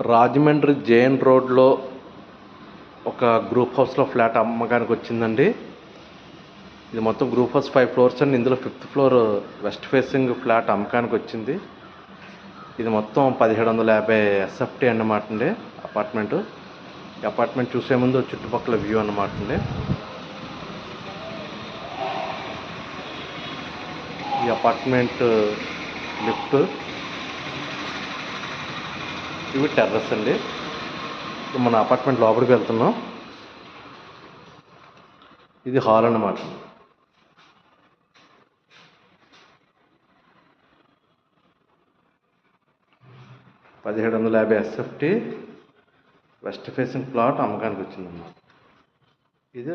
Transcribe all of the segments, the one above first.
Rajahmundry JN రోడ్లో ఒక group హౌస్లో ఫ్లాట్ అమ్మకానికి వచ్చిందండి. ఇది మొత్తం గ్రూప్ హౌస్ 5 ఫ్లోర్స్ అండి. ఇందులో 5th floor west facing flat అమ్మకానికి వచ్చింది. ఇది మొత్తం 1750 SFT అన్నమాట అండి అపార్ట్మెంటు. ఈ అపార్ట్మెంట్ చూసే ముందు చుట్టుపక్కల వ్యూ అన్నమాట అండి. ఈ అపార్ట్మెంట్ లిఫ్ట్, ఇవి టెర్రస్ అండి. ఇప్పుడు మన అపార్ట్మెంట్ లోపలికి వెళ్తున్నాం. ఇది హాల్ అన్నమాట. $1750 SFT వెస్ట్ ఫేసింగ్ ప్లాట్ అమ్మకానికి వచ్చిందన్నమాట. ఇది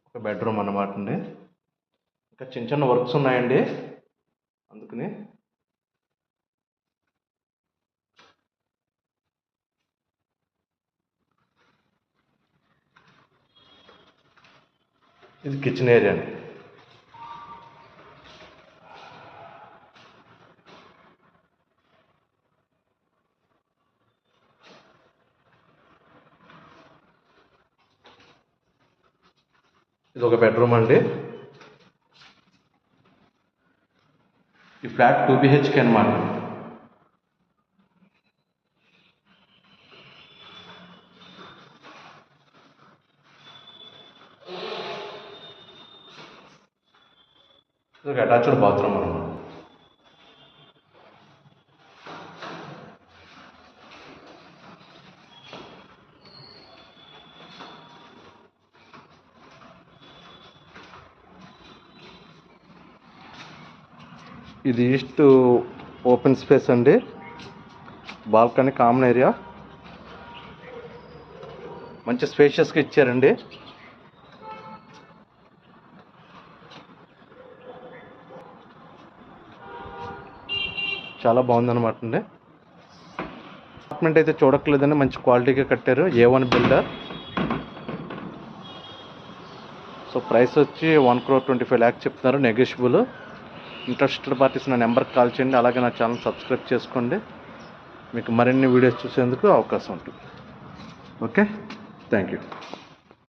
ఒక బెడ్రూమ్ అన్నమాట అండి. ఇంకా చిన్న చిన్న వర్క్స్ ఉన్నాయండి, అందుకని ఇది కిచెన్ ఏరియా అండి. ఇది ఒక బెడ్రూమ్ అండి. ఈ ఫ్లాట్ 2 BHK అన్నమాట. ఇది ఒక అటాచ్డ్ బాత్రూమ్ అన్నమాట. ఇది ఈస్ట్ ఓపెన్ స్పేస్ అండి. బాల్కనీ కామన్ ఏరియా మంచి స్పేషియస్గా ఇచ్చారండి. చాలా బాగుందన్నమాట అండి. అపార్ట్మెంట్ అయితే చూడక్కర్లేదండి, మంచి క్వాలిటీగా కట్టారు. A1 builder. సో ప్రైస్ వచ్చి 1,25 lakhs చెప్తున్నారు, నెగోషియబుల్. ఇంట్రెస్టెడ్ పార్టీస్ నా నెంబర్కి కాల్ చేయండి. అలాగే నా ఛానల్ సబ్స్క్రైబ్ చేసుకోండి. మీకు మరిన్ని వీడియోస్ చూసేందుకు అవకాశం ఉంటుంది. Okay, thank you.